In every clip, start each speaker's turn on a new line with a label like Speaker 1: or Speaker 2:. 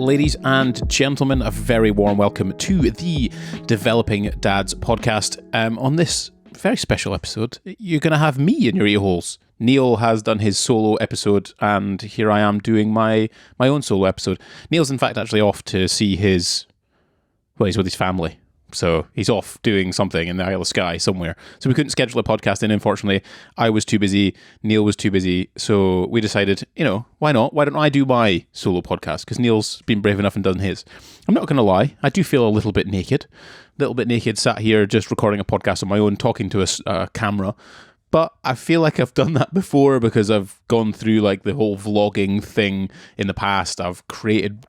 Speaker 1: Ladies and gentlemen, a very warm welcome to the Developing Dads podcast. On this very special episode, you're going to have me in your ear holes. Neil has done his solo episode, and here I am doing my own solo episode. Neil's in fact actually off to see he's with his family. So he's off doing something in the Isle of Skye somewhere. So we couldn't schedule a podcast in, unfortunately. I was too busy. Neil was too busy. So we decided, why not? Why don't I do my solo podcast? Because Neil's been brave enough and done his. I'm not going to lie. I do feel a little bit naked. Sat here just recording a podcast on my own, talking to a camera. But I feel like I've done that before because I've gone through like the whole vlogging thing in the past. I've created,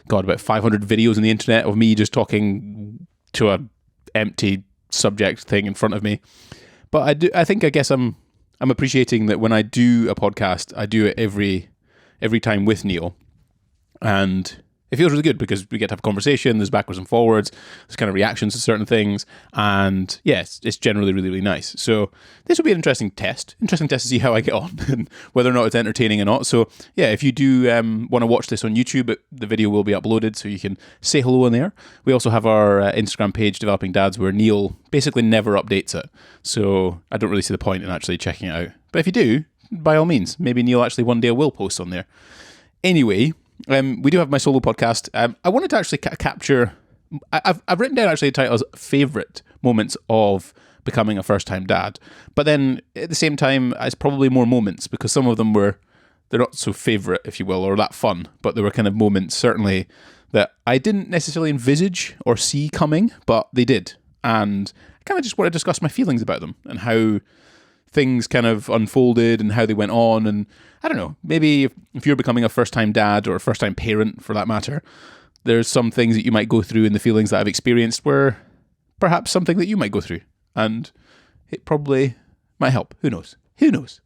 Speaker 1: about 500 videos on the internet of me just talking to a empty subject thing in front of me. But I guess I'm appreciating that when I do a podcast, I do it every time with Neil, and it feels really good because we get to have a conversation. There's backwards and forwards. There's kind of reactions to certain things, and yes, it's generally really, really nice. So this will be an interesting test to see how I get on and whether or not it's entertaining or not. So yeah, if you do want to watch this on YouTube, the video will be uploaded, so you can say hello in there. We also have our Instagram page, Developing Dads, where Neil basically never updates it. So I don't really see the point in actually checking it out. But if you do, by all means, maybe Neil actually one day will post on there. Anyway, we do have my solo podcast. I wanted to actually capture... I've written down actually the title as favourite moments of becoming a first-time dad. But then, at the same time, it's probably more moments, because some of them they're not so favourite, if you will, or that fun. But there were kind of moments, certainly, that I didn't necessarily envisage or see coming, but they did. And I kind of just want to discuss my feelings about them and how things kind of unfolded and how they went on. And I don't know, maybe if you're becoming a first-time dad or a first-time parent for that matter, there's some things that you might go through in the feelings that I've experienced were perhaps something that you might go through, and it probably might help. Who knows?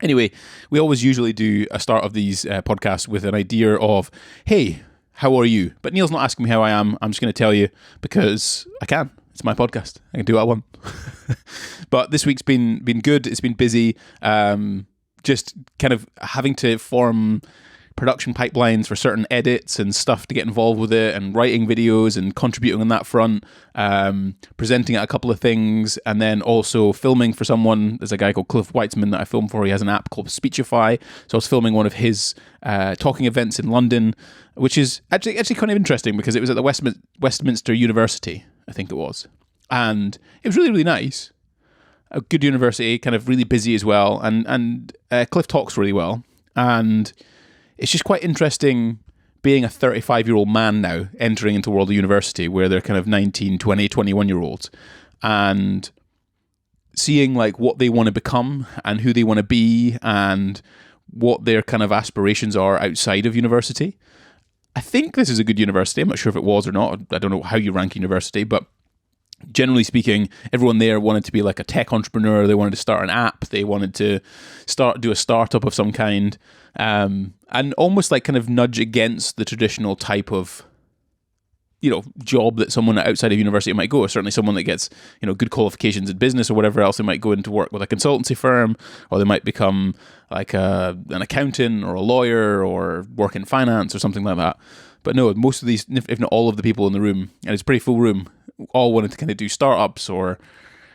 Speaker 1: Anyway, we always usually do a start of these podcasts with an idea of, hey, how are you? But Neil's not asking me how I am. I'm just going to tell you because I can. It's my podcast. I can do what I want. But this week's been good. It's been busy. Just kind of having to form production pipelines for certain edits and stuff to get involved with it, and writing videos and contributing on that front, presenting at a couple of things, and then also filming for someone. There's a guy called Cliff Weitzman that I film for. He has an app called Speechify. So I was filming one of his talking events in London, which is actually kind of interesting because it was at the Westminster University, I think it was. And it was really, really nice. A good university, kind of really busy as well. And Cliff talks really well. And it's just quite interesting being a 35-year-old man now entering into the world of university where they're kind of 19, 20, 21-year-olds, and seeing like what they want to become and who they want to be and what their kind of aspirations are outside of university. I think this is a good university. I'm not sure if it was or not. I don't know how you rank university, but generally speaking, everyone there wanted to be like a tech entrepreneur. They wanted to start an app. They wanted to do a startup of some kind, and almost like kind of nudge against the traditional type of, job that someone outside of university might go. Or certainly someone that gets, good qualifications in business or whatever else, they might go into work with a consultancy firm, or they might become like an accountant or a lawyer or work in finance or something like that. But no, most of these, if not all of the people in the room, and it's a pretty full room, all wanted to kind of do startups or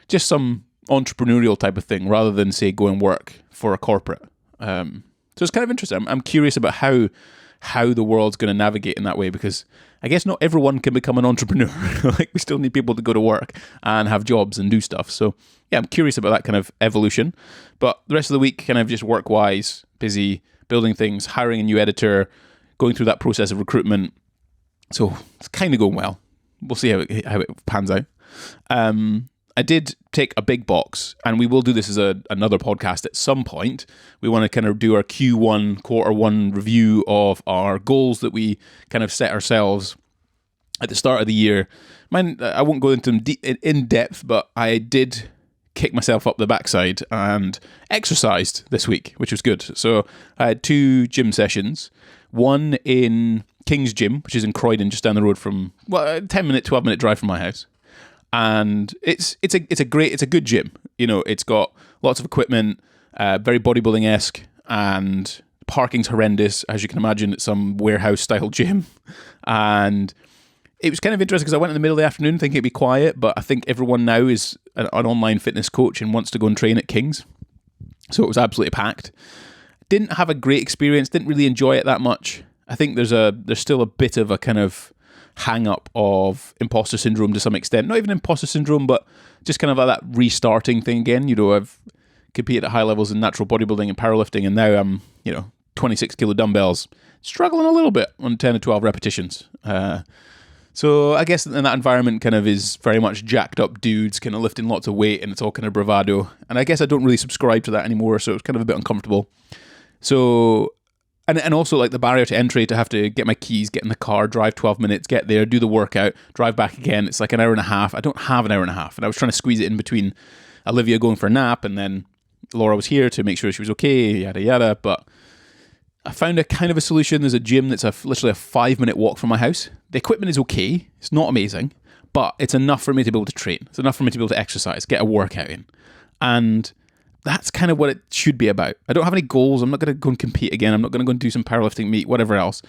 Speaker 1: just some entrepreneurial type of thing rather than, say, go and work for a corporate. So it's kind of interesting. I'm curious about how the world's going to navigate in that way, because I guess not everyone can become an entrepreneur. Like, we still need people to go to work and have jobs and do stuff. So yeah, I'm curious about that kind of evolution. But the rest of the week, kind of just work-wise, busy, building things, hiring a new editor, going through that process of recruitment. So it's kind of going well. We'll see how it pans out. I did take a big box, and we will do this as another podcast at some point. We want to kind of do our Q1, quarter one review of our goals that we kind of set ourselves at the start of the year. I won't go into them in depth, but I did kick myself up the backside and exercised this week, which was good. So I had 2 gym sessions, one in King's Gym, which is in Croydon, just down the road from, a 10-minute, 12-minute drive from my house. And it's a good gym. It's got lots of equipment, very bodybuilding-esque, and Parking's horrendous, as you can imagine. It's some warehouse-style gym. And it was kind of interesting because I went in the middle of the afternoon thinking it'd be quiet, but I think everyone now is an online fitness coach and wants to go and train at King's. So it was absolutely packed. Didn't have a great experience, didn't really enjoy it that much. I think there's still a bit of a kind of hang-up of imposter syndrome to some extent. Not even imposter syndrome, but just kind of like that restarting thing again. I've competed at high levels in natural bodybuilding and powerlifting, and now I'm, 26 kilo dumbbells, struggling a little bit on 10 to 12 repetitions. So I guess in that environment kind of is very much jacked up dudes kind of lifting lots of weight, and it's all kind of bravado. And I guess I don't really subscribe to that anymore, so it's kind of a bit uncomfortable. So, and also like the barrier to entry to have to get my keys, get in the car, drive 12 minutes, get there, do the workout, drive back again. It's like an hour and a half. I don't have an hour and a half. And I was trying to squeeze it in between Olivia going for a nap and then Laura was here to make sure she was okay, yada, yada. But I found a kind of a solution. There's a gym that's literally a 5-minute walk from my house. The equipment is okay. It's not amazing, but it's enough for me to be able to train. It's enough for me to be able to exercise, get a workout in. And that's kind of what it should be about. I don't have any goals. I'm not going to go and compete again. I'm not going to go and do some powerlifting meet, whatever else.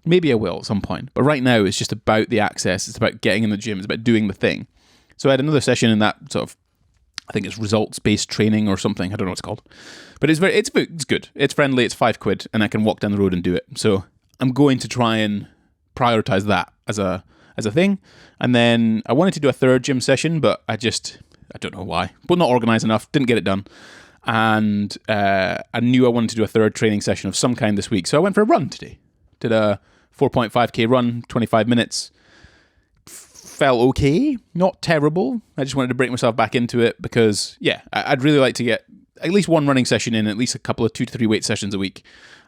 Speaker 1: Maybe I will at some point. But right now, it's just about the access. It's about getting in the gym. It's about doing the thing. So I had another session in that sort of, I think it's results-based training or something. I don't know what it's called. But it's good. It's friendly. It's £5, and I can walk down the road and do it. So I'm going to try and prioritize that as a thing. And then I wanted to do a third gym session, but I don't know why. But not organised enough. Didn't get it done. And I knew I wanted to do a third training session of some kind this week. So I went for a run today. Did a 4.5k run, 25 minutes. Felt okay, not terrible. I just wanted to break myself back into it because, I'd really like to get at least one running session in, at least a couple of 2 to 3 weight sessions a week,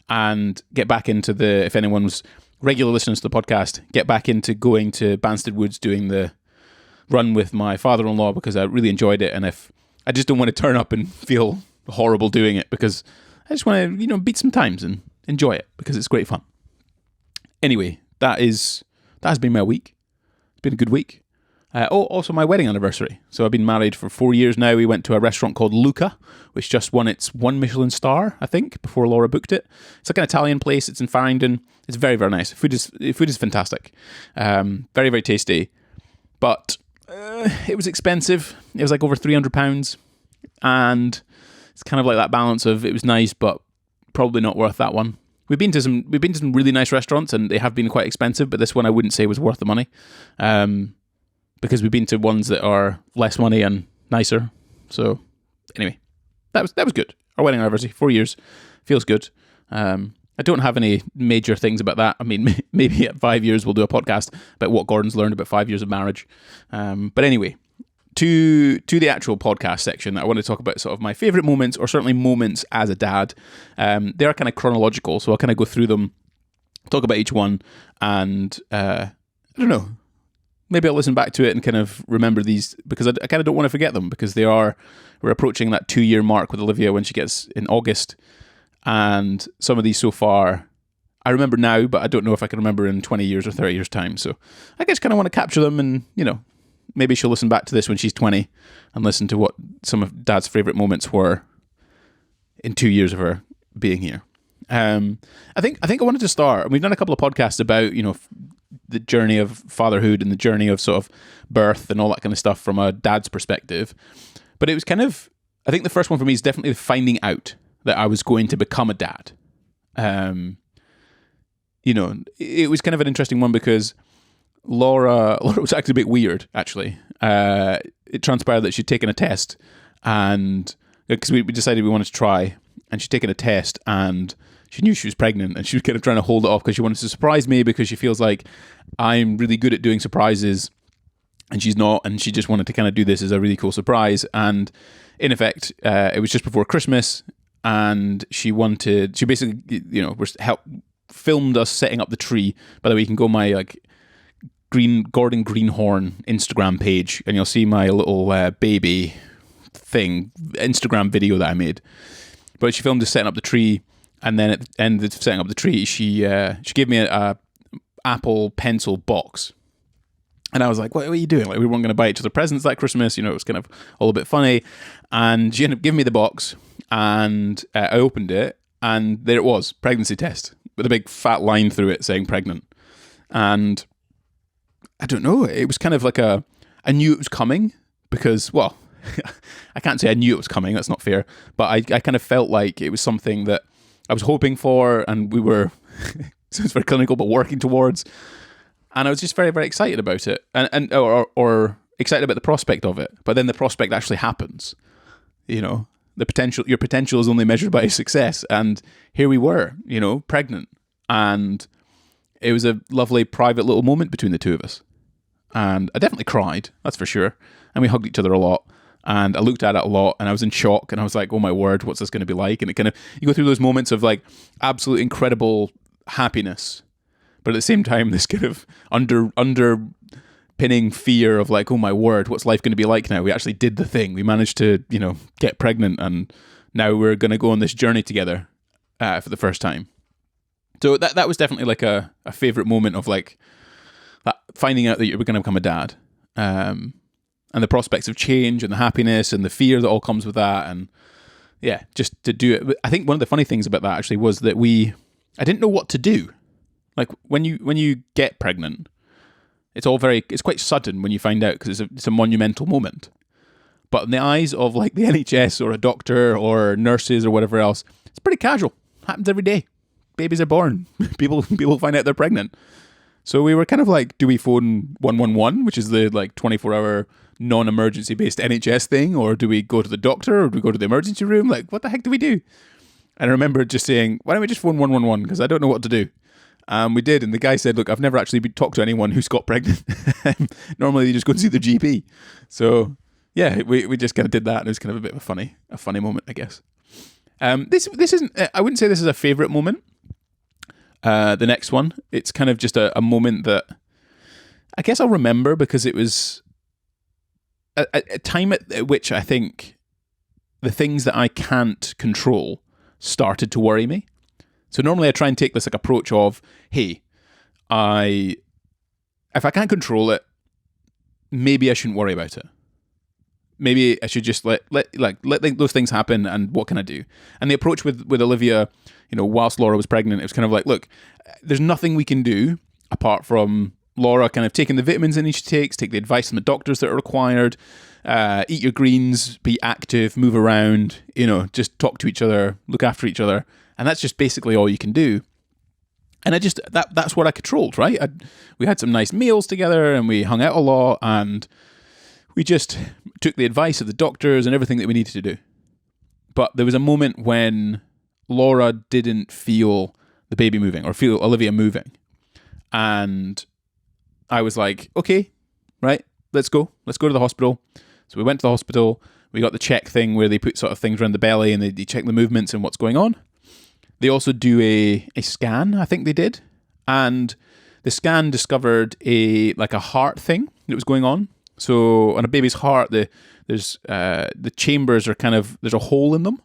Speaker 1: and get back into if anyone was regular listeners to the podcast, get back into going to Banstead Woods doing the run with my father-in-law because I really enjoyed it. And if I just don't want to turn up and feel horrible doing it because I just want to, beat some times and enjoy it because it's great fun. Anyway, that has been my week. It's been a good week. Also my wedding anniversary. So I've been married for 4 years now. We went to a restaurant called Luca, which just won its 1 Michelin star, I think, before Laura booked it. It's like an Italian place. It's in Farringdon. It's very, very nice. Food is fantastic. Very, very tasty. But it was expensive. It was like over £300. And it's kind of like that balance of it was nice, but probably not worth that one. We've been to some really nice restaurants, and they have been quite expensive, but this one I wouldn't say was worth the money, because we've been to ones that are less money and nicer. So anyway, that was good. Our wedding anniversary, 4 years, feels good. I don't have any major things about that. I mean, maybe at 5 years we'll do a podcast about what Gordon's learned about 5 years of marriage. But anyway, to the actual podcast section, I want to talk about sort of my favourite moments, or certainly moments as a dad. They are kind of chronological, so I'll kind of go through them, talk about each one, and I don't know, maybe I'll listen back to it and kind of remember these, because I kind of don't want to forget them, because we're approaching that 2-year mark with Olivia when she gets in August, and some of these so far I remember now, but I don't know if I can remember in 20 years or 30 years time. So I just kind of want to capture them, and maybe she'll listen back to this when she's 20 and listen to what some of Dad's favourite moments were in 2 years of her being here. I think I wanted to start, and we've done a couple of podcasts about, the journey of fatherhood and the journey of sort of birth and all that kind of stuff from a dad's perspective. But it was kind of, I think the first one for me is definitely finding out that I was going to become a dad. It was kind of an interesting one because Laura was actually a bit weird, actually. It transpired that she'd taken a test, and because we decided we wanted to try, and she'd taken a test, and she knew she was pregnant, and she was kind of trying to hold it off because she wanted to surprise me, because she feels like I'm really good at doing surprises and she's not, and she just wanted to kind of do this as a really cool surprise. And in effect, it was just before Christmas, and she basically, filmed us setting up the tree. By the way, you can go my Gordon Greenhorn Instagram page, and you'll see my little baby thing Instagram video that I made. But she filmed us setting up the tree, and then at the end of setting up the tree, she gave me a Apple Pencil box, and I was like, "What are you doing? Like, we weren't going to buy each other presents that Christmas, it was kind of all a bit funny." And she ended up giving me the box, and I opened it, And there it was, pregnancy test, with a big fat line through it saying pregnant. And I don't know, it was kind of like I knew it was coming because, well, I can't say I knew it was coming, that's not fair, but I kind of felt like it was something that I was hoping for, and we were, sounds very clinical, but working towards. And I was just very, very excited about it, or excited about the prospect of it. But then the prospect actually happens. You know, your potential is only measured by success. And here we were, you know, pregnant. And it was a lovely private little moment between the two of us. And I definitely cried, that's for sure. And we hugged each other a lot. And I looked at it a lot, and I was in shock, and I was like, oh my word, what's this going to be like? And it kind of, you go through those moments of like absolute incredible happiness, but at the same time, this kind of underpinning fear of like, oh my word, what's life going to be like now? We actually did the thing. We managed to, you know, get pregnant, and now we're going to go on this journey together for the first time. So that was definitely like a favorite moment of like that, finding out that you were going to become a dad. And the prospects of change and the happiness and the fear that all comes with that. And yeah, just to do it. I think one of the funny things about that actually was that I didn't know what to do. Like when you get pregnant, it's quite sudden when you find out, because it's a monumental moment. But in the eyes of like the NHS or a doctor or nurses or whatever else, it's pretty casual. Happens every day. Babies are born. People find out they're pregnant. So we were kind of like, do we phone 111, which is the like 24-hour non-emergency based NHS thing, or do we go to the doctor, or do we go to the emergency room? Like, what the heck do we do? And I remember just saying, why don't we just phone 111, because I don't know what to do. We did, and the guy said, look, I've never actually talked to anyone who's got pregnant. Normally they just go and see their GP. So yeah, we just kind of did that, and it was kind of a bit of a funny moment, I guess. This isn't, I wouldn't say this is a favourite moment. The next one, it's kind of just a moment that I guess I'll remember, because it was a time at which I think the things that I can't control started to worry me. So normally I try and take this like approach of, hey, if I can't control it, maybe I shouldn't worry about it. Maybe I should just let those things happen, and what can I do? And the approach with Olivia, you know, whilst Laura was pregnant, it was kind of like, look, there's nothing we can do apart from Laura kind of taking the vitamins that she takes, take the advice from the doctors that are required, eat your greens, be active, move around, you know, just talk to each other, look after each other. And that's just basically all you can do. And that's what I controlled, right? We had some nice meals together, and we hung out a lot, and we just took the advice of the doctors and everything that we needed to do. But there was a moment when Laura didn't feel the baby moving, or feel Olivia moving. And I was like, okay, right, let's go to the hospital. So we went to the hospital, we got the check thing where they put sort of things around the belly, and they check the movements and what's going on. They also do a scan, I think they did. And the scan discovered a heart thing that was going on. So on a baby's heart, there's the chambers are kind of, there's a hole in them.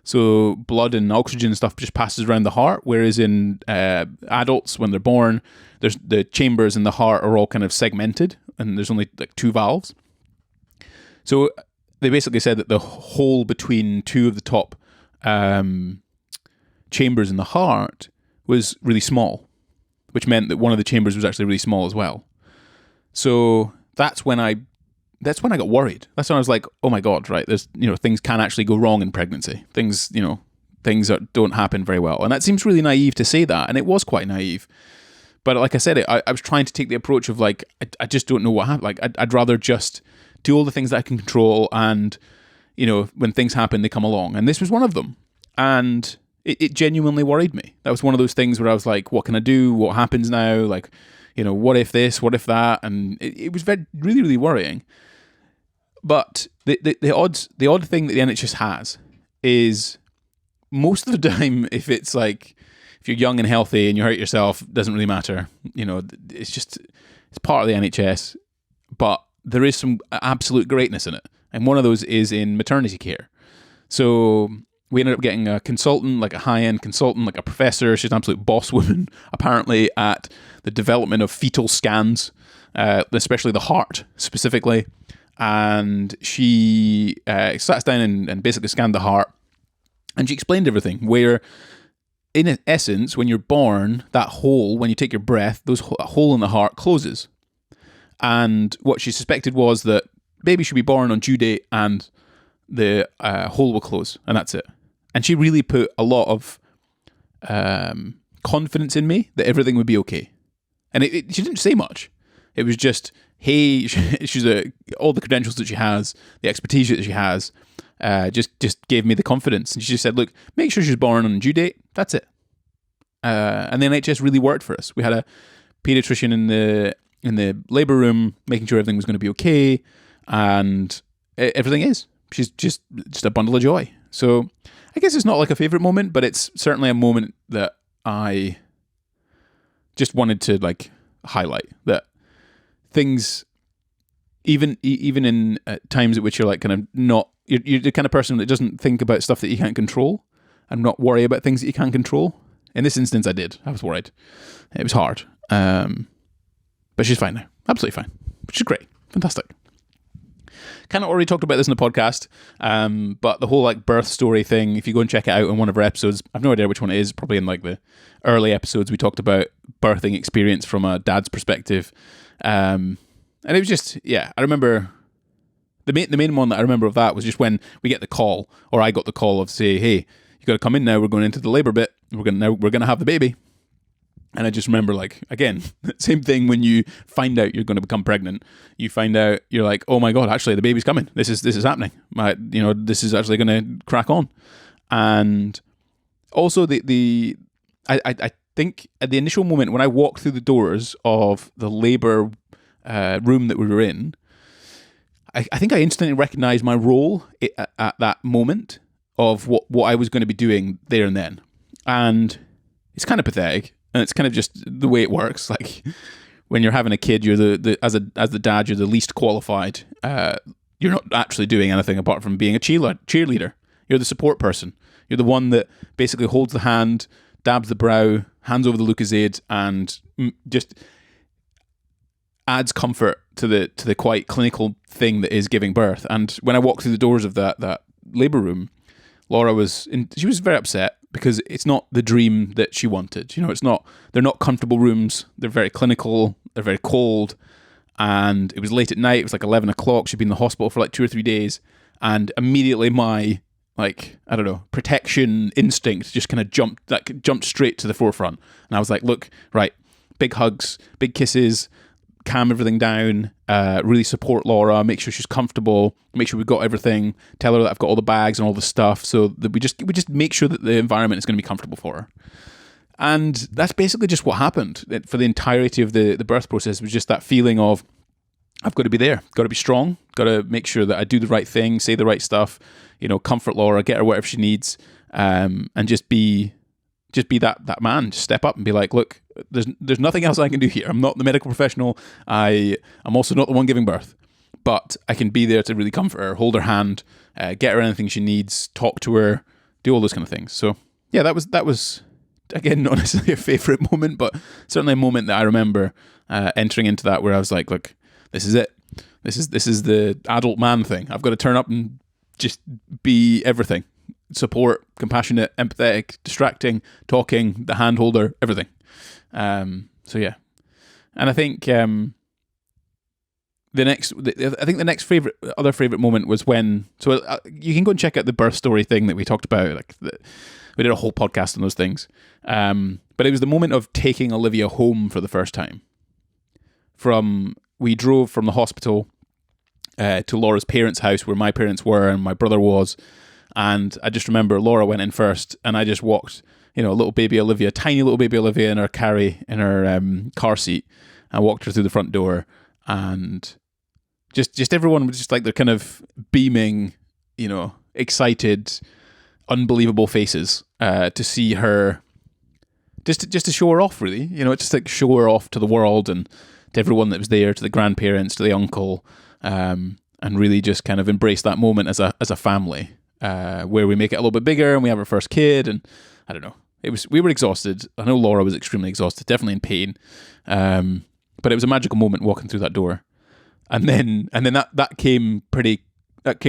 Speaker 1: So blood and oxygen and stuff just passes around the heart, whereas in adults, when they're born, there's the chambers in the heart are all kind of segmented, and there's only like 2 valves. So they basically said that the hole between 2 of the top chambers in the heart was really small, which meant that one of the chambers was actually really small as well. So that's when I got worried. That's when I was like, oh my God, right? There's, you know, things can actually go wrong in pregnancy. Things that don't happen very well. And that seems really naive to say that. And it was quite naive. But like I said, I was trying to take the approach of like, I just don't know what happened. Like, I'd rather just do all the things that I can control. And, you know, when things happen, they come along. And this was one of them. And it genuinely worried me. That was one of those things where I was like, what can I do? What happens now? Like, you know, what if this? What if that? And it was really, really worrying. But the odd thing that the NHS has is, most of the time, if you're young and healthy and you hurt yourself, it doesn't really matter. You know, it's part of the NHS, but there is some absolute greatness in it. And one of those is in maternity care. So we ended up getting a consultant, like a high-end consultant, like a professor. She's an absolute boss woman, apparently, at the development of fetal scans, especially the heart specifically. And she sat us down and basically scanned the heart, and she explained everything, where in essence, when you're born, that hole, when you take your breath, that hole in the heart closes. And what she suspected was that baby should be born on due date and the hole will close, and that's it. And she really put a lot of confidence in me that everything would be okay. And she didn't say much. It was just, hey, she's all the credentials that she has, the expertise that she has, just gave me the confidence. And she just said, look, make sure she's born on due date. That's it. And the NHS really worked for us. We had a pediatrician in the labour room making sure everything was going to be okay, and everything is. She's just a bundle of joy. So I guess it's not like a favourite moment, but it's certainly a moment that I just wanted to like highlight, that things, even in times at which you're like kind of not, you're the kind of person that doesn't think about stuff that you can't control and not worry about things that you can't control. In this instance, I did. I was worried. It was hard. But she's fine now. Absolutely fine. Which is great. Fantastic. Kind of already talked about this in the podcast, but the whole like birth story thing, if you go and check it out in one of our episodes, I've no idea which one it is, probably in like the early episodes, we talked about birthing experience from a dad's perspective. And it was just, yeah, I remember the main one that I remember of that was just when we get the call, or I got the call of say, hey, you got to come in now, we're going into the labour bit, we're going to have the baby. And I just remember, like, again, same thing when you find out you're going to become pregnant. You find out, you're like, oh my God, actually the baby's coming. This is happening. This is actually going to crack on. And also I think at the initial moment when I walked through the doors of the labour room that we were in, I think I instantly recognized my role at that moment of what I was going to be doing there and then. And it's kind of pathetic. And it's kind of just the way it works. Like when you're having a kid, you're as the dad, you're the least qualified. You're not actually doing anything apart from being a cheerleader. You're the support person. You're the one that basically holds the hand, dabs the brow, hands over the Lucozade, and just adds comfort to the quite clinical thing that is giving birth. And when I walked through the doors of that labour room, Laura she was very upset because it's not the dream that she wanted. They're not comfortable rooms. They're very clinical. They're very cold. And it was late at night. It was like 11 o'clock. She'd been in the hospital for like 2 or 3 days. And immediately my, like, I don't know, protection instinct just kind of jumped straight to the forefront. And I was like, look, right, big hugs, big kisses, calm everything down, really support Laura, make sure she's comfortable, make sure we've got everything, tell her that I've got all the bags and all the stuff, so that we just make sure that the environment is going to be comfortable for her. And that's basically just what happened for the entirety of the birth process. It was just that feeling of, I've got to be there, got to be strong, got to make sure that I do the right thing, say the right stuff, comfort Laura, get her whatever she needs, and just be that man. Just step up and be like, look, there's nothing else I can do here. I'm not the medical professional. I'm also not the one giving birth, but I can be there to really comfort her, hold her hand, get her anything she needs, talk to her, do all those kind of things. So yeah, that was again not necessarily a favorite moment, but certainly a moment that I remember entering into that, where I was like, look, this is it. This is the adult man thing. I've got to turn up and just be everything. Support, compassionate, empathetic, distracting, talking, the hand holder, everything. So yeah, and I think the next other favorite moment was when. So you can go and check out the birth story thing that we talked about. We did a whole podcast on those things. But it was the moment of taking Olivia home for the first time. We drove from the hospital to Laura's parents' house, where my parents were and my brother was. And I just remember Laura went in first, and I just walked, little baby Olivia, tiny little baby Olivia in her car seat, and walked her through the front door. And just everyone was just like, they're kind of beaming, excited, unbelievable faces to see her, just to show her off, really. Just like show her off to the world and to everyone that was there, to the grandparents, to the uncle, and really just kind of embrace that moment as a family. Where we make it a little bit bigger and we have our first kid, and I don't know. We were exhausted. I know Laura was extremely exhausted, definitely in pain. But it was a magical moment walking through that door, and then that came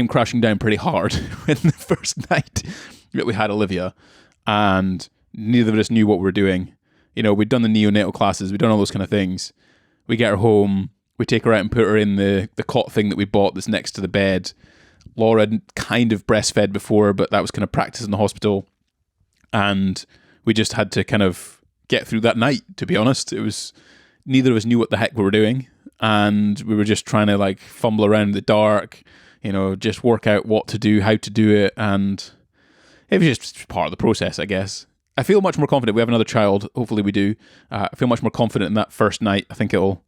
Speaker 1: crashing down pretty hard in the first night that we had Olivia, and Neither of us knew what we were doing. You know, we'd done the neonatal classes, we'd done all those kind of things. We get her home, we take her out and put her in the cot thing that we bought that's next to the bed. Laura had kind of breastfed before, but that was kind of practice in the hospital. And we just had to kind of get through that night, to be honest. It was, neither of us knew what the heck we were doing. And we were just trying to like fumble around in the dark, you know, just work out what to do, how to do it. And it was just part of the process, I guess. I feel much more confident. We have another child. Hopefully we do. I feel much more confident in that first night. I think it'll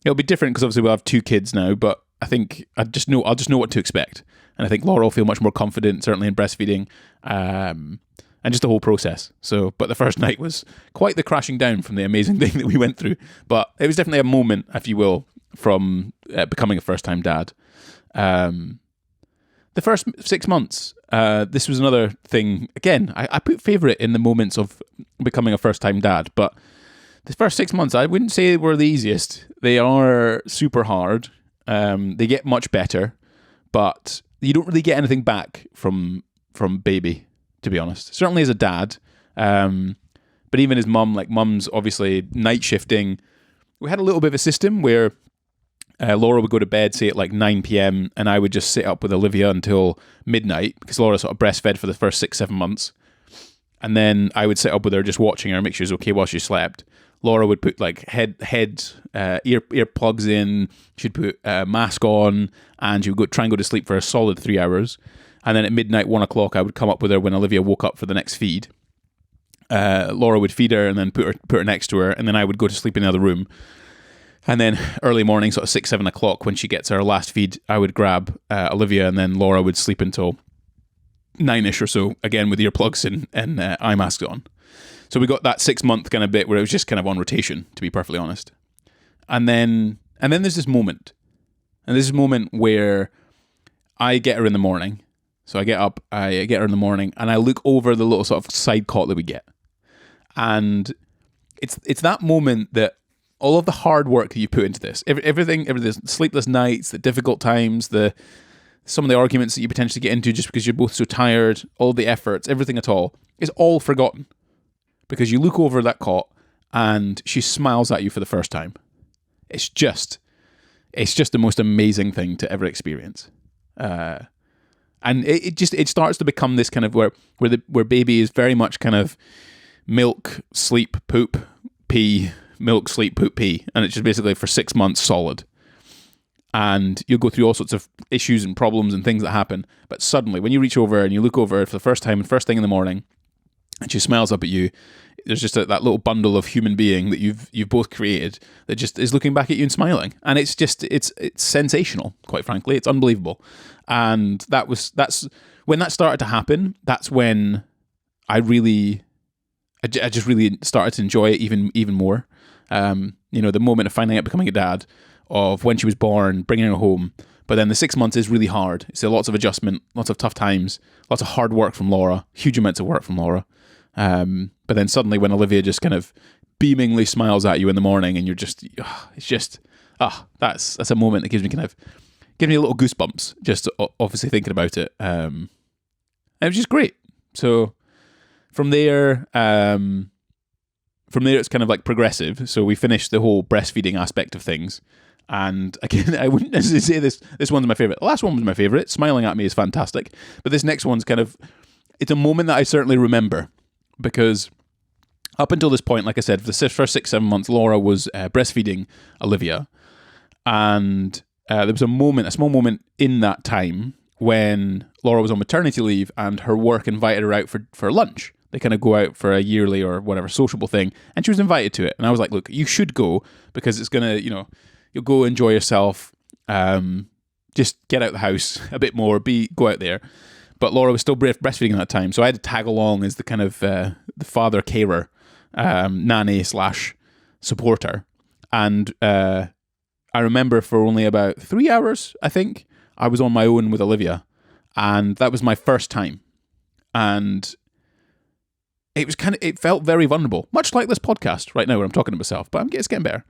Speaker 1: be different because obviously we'll have 2 kids now, but I think I'll just know what to expect. And I think Laura will feel much more confident, certainly in breastfeeding, and just the whole process. So, but the first night was quite the crashing down from the amazing thing that we went through. But it was definitely a moment, if you will, from becoming a first-time dad. The first 6 months, this was another thing. Again, I put favourite in the moments of becoming a first-time dad, but the first 6 months, I wouldn't say were the easiest. They are super hard. They get much better, but you don't really get anything back from baby, to be honest. Certainly as a dad, but even as mum, like mum's obviously night shifting. We had a little bit of a system where Laura would go to bed, say at like 9 p.m, and I would just sit up with Olivia until midnight because Laura sort of breastfed for the first 6-7 months. And then I would sit up with her just watching her, make sure she's okay while she slept. Laura would put like ear plugs in, she'd put a mask on, and she would try and go to sleep for a solid 3 hours. And then at midnight, 1 o'clock, I would come up with her when Olivia woke up for the next feed. Laura would feed her and then put her next to her, and then I would go to sleep in the other room. And then early morning, sort of 6-7 o'clock, when she gets her last feed, I would grab Olivia, and then Laura would sleep until 9ish or so, again with earplugs and eye masks on. So we got that 6-month kind of bit where it was just kind of on rotation, to be perfectly honest. And then there's this moment. And this is a moment where I get her in the morning. So I get up, I get her in the morning, and I look over the little sort of side cot that we get. And it's that moment that all of the hard work that you put into this, everything, the sleepless nights, the difficult times, some of the arguments that you potentially get into just because you're both so tired, all the efforts, everything at all, is all forgotten. Because you look over that cot and she smiles at you for the first time. It's just the most amazing thing to ever experience. And it starts to become this kind of where baby is very much kind of milk, sleep, poop, pee, milk, sleep, poop, pee. And it's just basically for 6 months solid. And you'll go through all sorts of issues and problems and things that happen. But suddenly, when you reach over and you look over for the first time and first thing in the morning, and she smiles up at you, there's just that little bundle of human being that you've both created that just is looking back at you and smiling. And it's sensational, quite frankly. It's unbelievable. And that's when that started to happen. That's when I just really started to enjoy it even more. The moment of finding out becoming a dad, of when she was born, bringing her home. But then the 6 months is really hard. So lots of adjustment, lots of tough times, lots of hard work from Laura, huge amounts of work from Laura. But then suddenly when Olivia just kind of beamingly smiles at you in the morning and you're just, that's a moment that gives me a little goosebumps, just obviously thinking about it. And it was just great. So from there it's kind of like progressive. So we finished the whole breastfeeding aspect of things. And again, I wouldn't necessarily say this one's my favourite. The last one was my favourite. Smiling at me is fantastic. But this next one's it's a moment that I certainly remember. Because up until this point, like I said, for the first 6-7 months, Laura was breastfeeding Olivia. And there was a small moment in that time when Laura was on maternity leave and her work invited her out for lunch. They kind of go out for a yearly or whatever sociable thing. And she was invited to it. And I was like, look, you should go because it's going to, you'll go enjoy yourself. Just get out the house a bit more, go out there. But Laura was still breastfeeding at that time, so I had to tag along as the kind of the father carer, nanny / supporter. And I remember for only about 3 hours, I think, I was on my own with Olivia. And that was my first time. And it felt very vulnerable, much like this podcast right now where I'm talking to myself, but it's getting better.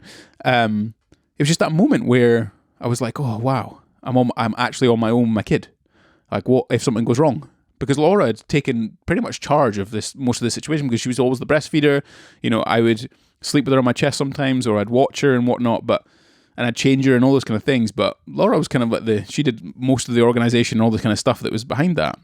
Speaker 1: It was just that moment where I was like, oh, wow, I'm actually on my own with my kid. Like, what if something goes wrong? because Laura had taken pretty much charge of most of the situation, because she was always the breastfeeder. I would sleep with her on my chest sometimes, or I'd watch her and whatnot, and I'd change her and all those kind of things. But Laura was kind of like she did most of the organization and all the kind of stuff that was behind that.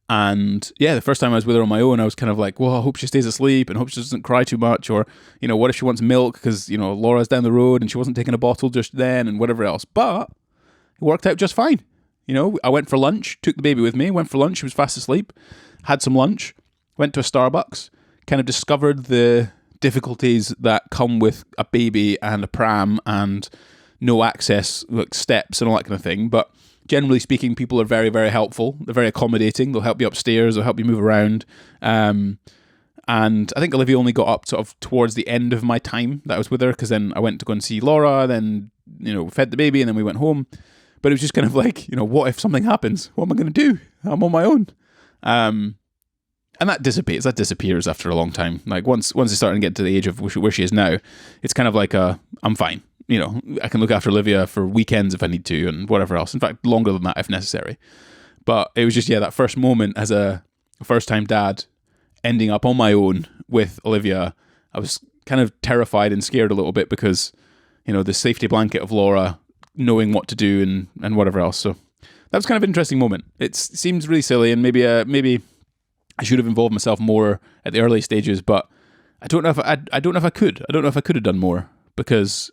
Speaker 1: And yeah, the first time I was with her on my own, I was kind of like, well, I hope she stays asleep and hope she doesn't cry too much. Or, what if she wants milk because, Laura's down the road and she wasn't taking a bottle just then and whatever else. But it worked out just fine. I went for lunch, took the baby with me, went for lunch. She was fast asleep, had some lunch, went to a Starbucks, kind of discovered the difficulties that come with a baby and a pram and no access, like steps and all that kind of thing. But generally speaking, people are very, very helpful. They're very accommodating. They'll help you upstairs. They'll help you move around. And I think Olivia only got up sort of towards the end of my time that I was with her, because then I went to go and see Laura, then, fed the baby, and then we went home. But it was just kind of like, what if something happens? What am I going to do? I'm on my own. And that dissipates. That disappears after a long time. Like once they start to get to the age of where she is now, it's kind of like I'm fine. I can look after Olivia for weekends if I need to and whatever else. In fact, longer than that if necessary. But it was just, that first moment as a first-time dad, ending up on my own with Olivia, I was kind of terrified and scared a little bit because, the safety blanket of Laura, knowing what to do and whatever else. So that was kind of an interesting moment. It seems really silly, and maybe I should have involved myself more at the early stages, but I don't know if I don't know if I could. I don't know if I could have done more, because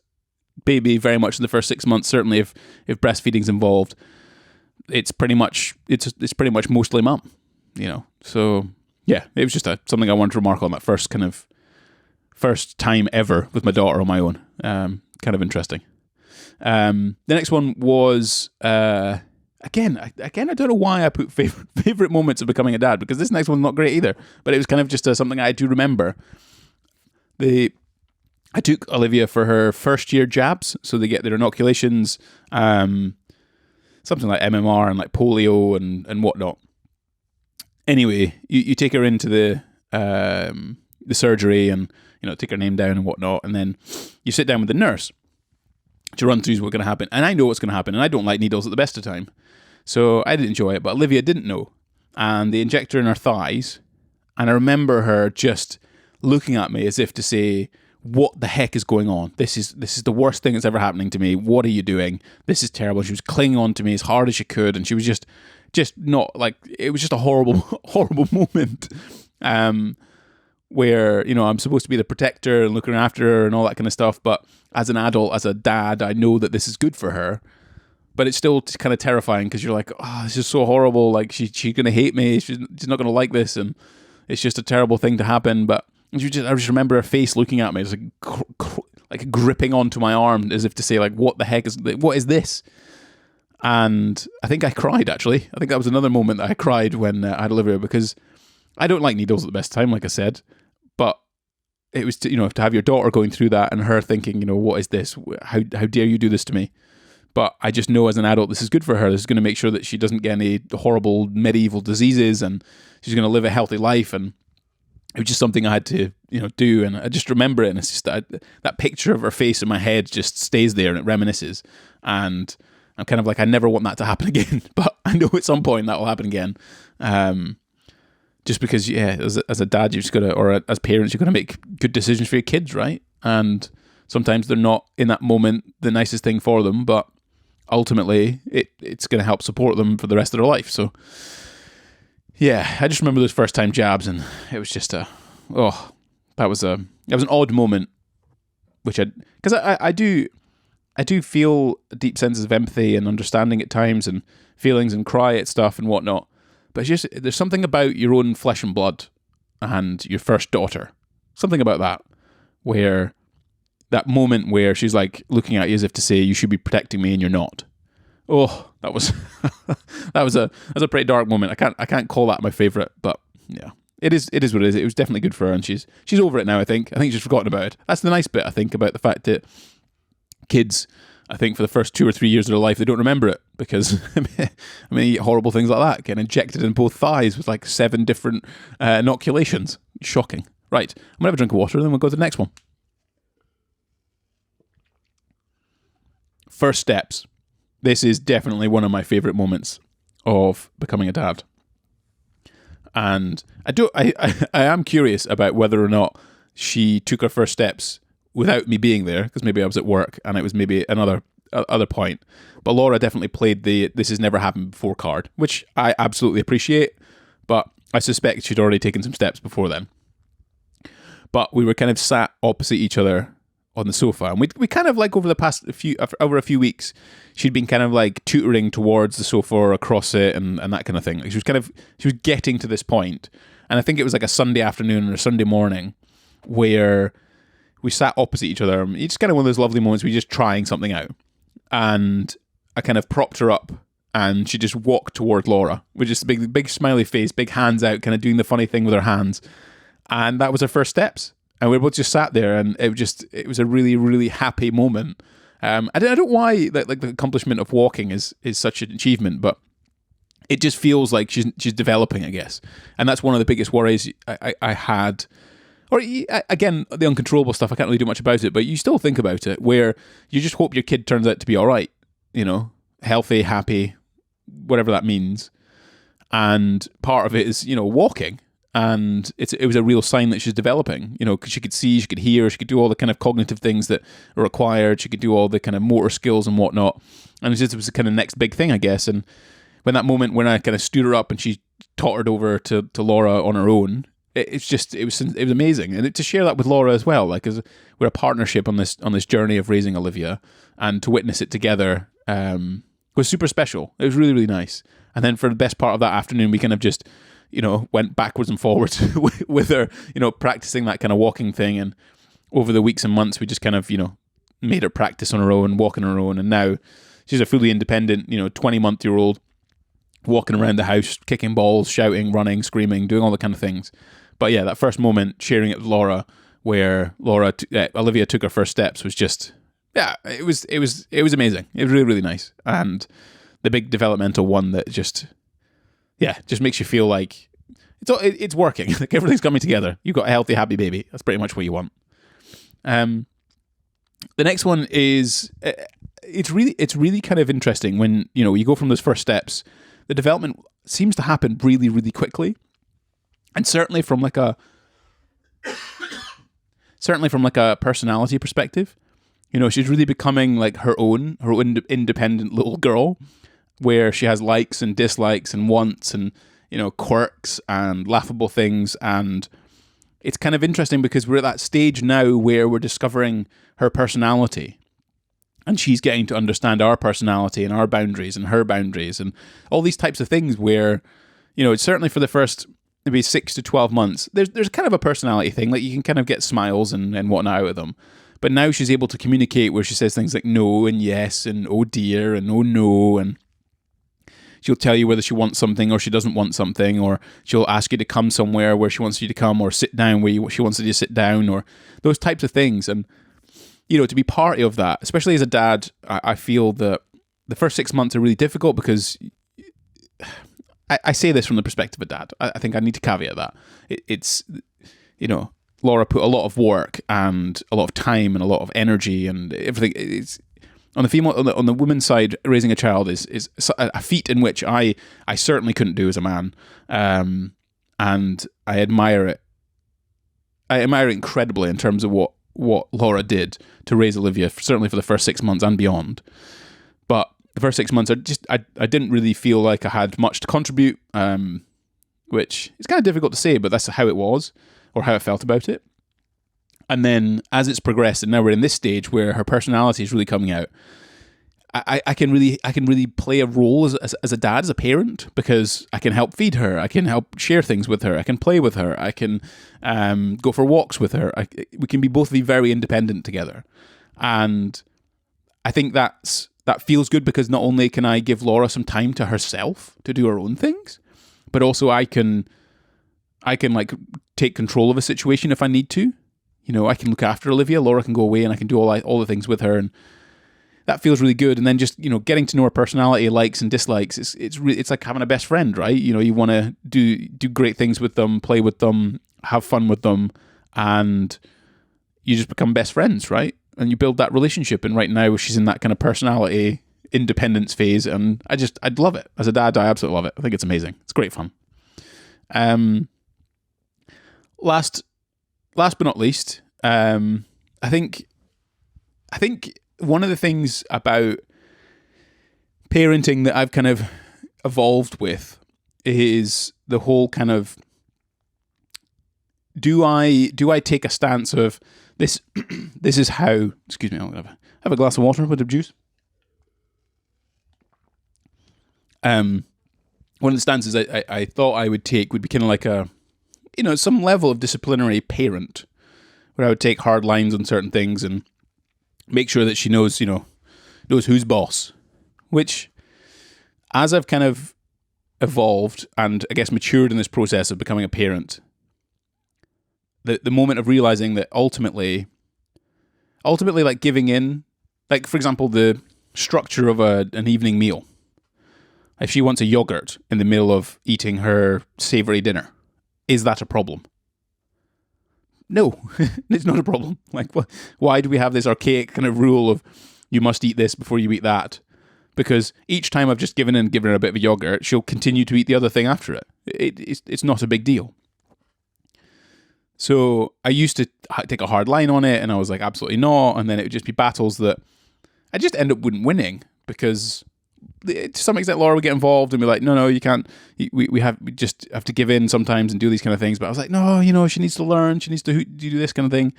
Speaker 1: baby, very much in the first 6 months, certainly if breastfeeding's involved, it's pretty much mostly mum, So yeah, it was just something I wanted to remark on, that first time ever with my daughter on my own. Kind of interesting. The next one was again, I don't know why I put favorite moments of becoming a dad, because this next one's not great either. But it was kind of just something I do remember. I took Olivia for her first year jabs, so they get their inoculations, something like MMR and like polio and whatnot. Anyway, you take her into the surgery and take her name down and whatnot, and then you sit down with the nurse to run through what's going to happen. And I know what's going to happen, and I don't like needles at the best of time, so I didn't enjoy it. But Olivia didn't know, and they inject her in her thighs, and I remember her just looking at me as if to say, what the heck is going on? This is the worst thing that's ever happening to me. What are you doing? This is terrible. She was clinging on to me as hard as she could, and she was just not like, it was just a horrible, horrible moment. Where, I'm supposed to be the protector and looking after her and all that kind of stuff. But as an adult, as a dad, I know that this is good for her. But it's still kind of terrifying, because you're like, oh, this is so horrible. Like, she's going to hate me. She's not going to like this. And it's just a terrible thing to happen. But I just remember her face looking at me, just like gripping onto my arm as if to say, like, what is this? And I think I cried, actually. I think that was another moment that I cried when I had Olivia, because I don't like needles at the best time, like I said. But it was to have your daughter going through that and her thinking, what is this? How dare you do this to me? But I just know as an adult, this is good for her. This is going to make sure that she doesn't get any horrible medieval diseases, and she's going to live a healthy life. And it was just something I had to, do. And I just remember it. And it's just that picture of her face in my head just stays there, and it reminisces. And I'm kind of like, I never want that to happen again. But I know at some point that will happen again. Just because, as a dad, you just got to, or as parents, you've got to make good decisions for your kids, right? And sometimes they're not, in that moment, the nicest thing for them, but ultimately, it's going to help support them for the rest of their life. So, yeah, I just remember those first time jabs, and it was just that was an odd moment, because I do feel a deep sense of empathy and understanding at times, and feelings, and cry at stuff and whatnot. But it's just, there's something about your own flesh and blood and your first daughter. Something about that, where that moment where she's like looking at you as if to say, you should be protecting me, and you're not. Oh, that was that was a pretty dark moment. I can't call that my favorite, but yeah, it is what it is. It was definitely good for her, and she's over it now. I think she's forgotten about it. That's the nice bit, I think, about the fact that kids, I think, for the first 2 or 3 years of their life, they don't remember it, because you get horrible things like that, getting injected in both thighs with like 7 different inoculations. Shocking. Right, I'm gonna have a drink of water, and then we'll go to the next one. First steps. This is definitely one of my favourite moments of becoming a dad. And I am curious about whether or not she took her first steps without me being there, because maybe I was at work and it was maybe another other point. But Laura definitely played the "this has never happened before" card, which I absolutely appreciate, but I suspect she'd already taken some steps before then. But we were kind of sat opposite each other on the sofa, and we kind of like over a few weeks, she'd been kind of like tutoring towards the sofa or across it and that kind of thing. Like she was getting to this point, and I think it was like a Sunday afternoon or a Sunday morning where we sat opposite each other. It's kind of one of those lovely moments where you're just trying something out, and I kind of propped her up, and she just walked toward Laura with just a big smiley face, big hands out, kind of doing the funny thing with her hands, and that was her first steps. And we both just sat there, and it was a really, really happy moment. I don't know why like the accomplishment of walking is such an achievement, but it just feels like she's developing, I guess. And that's one of the biggest worries I had. Or again, the uncontrollable stuff, I can't really do much about it, but you still think about it, where you just hope your kid turns out to be all right, healthy, happy, whatever that means. And part of it is, walking. And it was a real sign that she's developing, because she could see, she could hear, she could do all the kind of cognitive things that are required. She could do all the kind of motor skills and whatnot. And it was the kind of next big thing, I guess. And when that moment when I kind of stood her up and she tottered over to Laura on her own, it was amazing. And to share that with Laura as well, like, as we're a partnership on this journey of raising Olivia, and to witness it together was super special. It was really, really nice. And then for the best part of that afternoon, we kind of just went backwards and forwards with her, practicing that kind of walking thing. And over the weeks and months, we just kind of, made her practice on her own, walking on her own. And now she's a fully independent, 20-month-year-old walking around the house, kicking balls, shouting, running, screaming, doing all the kind of things. But yeah, that first moment sharing it with Laura, where Olivia took her first steps, was just, yeah, it was amazing. It was really, really nice. And the big developmental one that just makes you feel like it's working. Like, everything's coming together. You've got a healthy, happy baby. That's pretty much what you want. The next one is it's really kind of interesting when you go from those first steps. The development seems to happen really, really quickly, and certainly from like a personality perspective, she's really becoming like her own independent little girl, where she has likes and dislikes and wants and, quirks and laughable things. And it's kind of interesting because we're at that stage now where we're discovering her personality, and she's getting to understand our personality and our boundaries and her boundaries and all these types of things where, it's certainly for the first maybe 6 to 12 months, there's kind of a personality thing. Like, you can kind of get smiles and whatnot out of them. But now she's able to communicate, where she says things like no and yes and oh dear and oh no, and she'll tell you whether she wants something or she doesn't want something, or she'll ask you to come somewhere where she wants you to come, or sit down where she wants you to sit down, or those types of things. And, to be part of that, especially as a dad, I feel that the first 6 months are really difficult because I say this from the perspective of dad. I think I need to caveat that. It's Laura put a lot of work and a lot of time and a lot of energy and everything. It's on the woman's side, raising a child is a feat in which I certainly couldn't do as a man, and I admire it. I admire it incredibly in terms of what Laura did to raise Olivia, certainly for the first 6 months and beyond. But the first 6 months, I didn't really feel like I had much to contribute, which is kind of difficult to say, but that's how it was, or how I felt about it. And then as it's progressed, and now we're in this stage where her personality is really coming out, I can really play a role as a dad, as a parent, because I can help feed her, I can help share things with her, I can play with her, I can go for walks with her. We can both be very independent together, and I think that feels good because not only can I give Laura some time to herself to do her own things, but also I can like take control of a situation if I need to. I can look after Olivia. Laura can go away, and I can do all the things with her, and that feels really good. And then just getting to know her personality, likes and dislikes. It's like having a best friend, right? You want to do great things with them, play with them, have fun with them, and you just become best friends, right? And you build that relationship. And right now, she's in that kind of personality independence phase, and I'd love it as a dad. I absolutely love it. I think it's amazing. It's great fun. Last but not least, I think one of the things about parenting that I've kind of evolved with is the whole kind of, do I take a stance of this? This is how. Excuse me, I'll have a glass of water with a juice. One of the stances I thought I would take would be kind of like a, some level of disciplinary parent, where I would take hard lines on certain things and make sure that she knows who's boss. Which, as I've kind of evolved and I guess matured in this process of becoming a parent, the moment of realizing that ultimately like giving in, like for example, the structure of an evening meal. If she wants a yogurt in the middle of eating her savory dinner, is that a problem? No, it's not a problem. Like, why do we have this archaic kind of rule of you must eat this before you eat that? Because each time I've just given her a bit of a yogurt, she'll continue to eat the other thing after it. It's not a big deal. So I used to take a hard line on it, and I was like, absolutely not. And then it would just be battles that I just end up winning, because to some extent Laura would get involved and be like, no, you can't. We just have to give in sometimes and do these kind of things. But I was like, no, she needs to learn. She needs to do this kind of thing.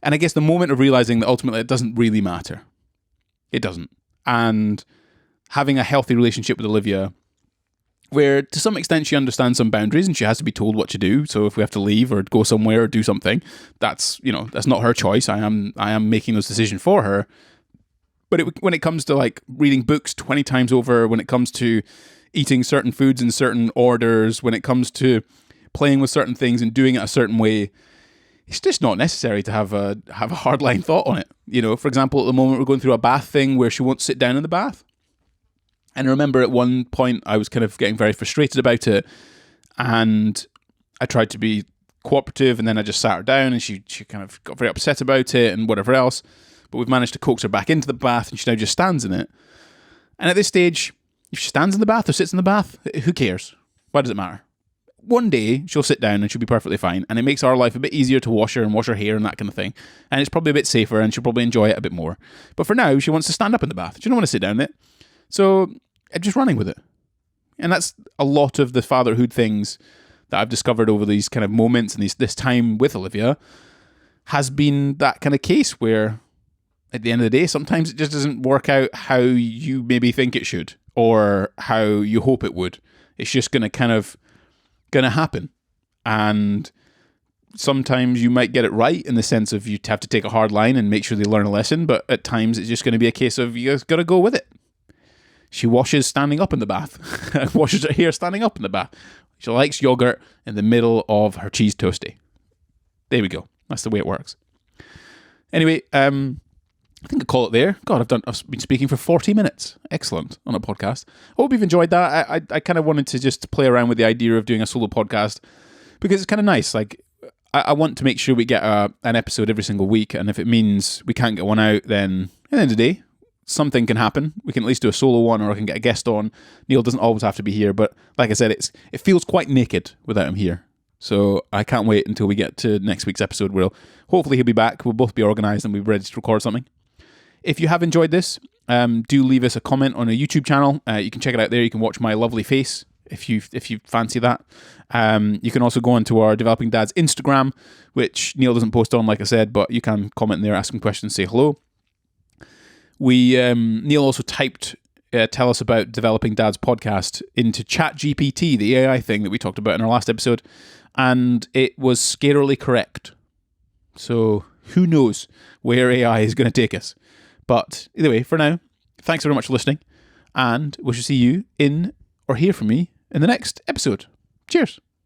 Speaker 1: And I guess the moment of realizing that ultimately it doesn't really matter. It doesn't. And having a healthy relationship with Olivia, where to some extent she understands some boundaries and she has to be told what to do. So if we have to leave or go somewhere or do something, that's not her choice. I am making those decisions for her. But when it comes to like reading books 20 times over, when it comes to eating certain foods in certain orders, when it comes to playing with certain things and doing it a certain way, it's just not necessary to have a hardline thought on it. For example, at the moment we're going through a bath thing where she won't sit down in the bath. And I remember at one point I was kind of getting very frustrated about it, and I tried to be cooperative, and then I just sat her down and she kind of got very upset about it and whatever else. But we've managed to coax her back into the bath, and she now just stands in it. And at this stage, if she stands in the bath or sits in the bath, who cares? Why does it matter? One day, she'll sit down and she'll be perfectly fine, and it makes our life a bit easier to wash her and wash her hair and that kind of thing. And it's probably a bit safer, and she'll probably enjoy it a bit more. But for now, she wants to stand up in the bath. She don't want to sit down in it. So I'm just running with it. And that's a lot of the fatherhood things that I've discovered over these kind of moments and this time with Olivia has been that kind of case where at the end of the day, sometimes it just doesn't work out how you maybe think it should or how you hope it would. It's just going to happen. And sometimes you might get it right in the sense of you have to take a hard line and make sure they learn a lesson. But at times it's just going to be a case of you just got to go with it. She washes standing up in the bath. Washes her hair standing up in the bath. She likes yogurt in the middle of her cheese toastie. There we go. That's the way it works. Anyway, I think I'll call it there. God, I've been speaking for 40 minutes. Excellent on a podcast. I hope you've enjoyed that. I kind of wanted to just play around with the idea of doing a solo podcast because it's kind of nice. Like, I want to make sure we get an episode every single week, and if it means we can't get one out, then at the end of the day, something can happen. We can at least do a solo one, or I can get a guest on. Neil doesn't always have to be here, but like I said, it feels quite naked without him here. So I can't wait until we get to next week's episode where hopefully he'll be back. We'll both be organised and we'll be ready to record something. If you have enjoyed this, do leave us a comment on a YouTube channel. You can check it out there. You can watch my lovely face if you fancy that. You can also go onto our Developing Dads Instagram, which Neil doesn't post on, like I said, but you can comment in there, ask him questions, say hello. Neil also typed tell us about Developing Dads podcast into ChatGPT, the AI thing that we talked about in our last episode, and it was scarily correct. So who knows where AI is going to take us. But either way, for now, thanks very much for listening, and we shall see you or hear from me in the next episode. Cheers.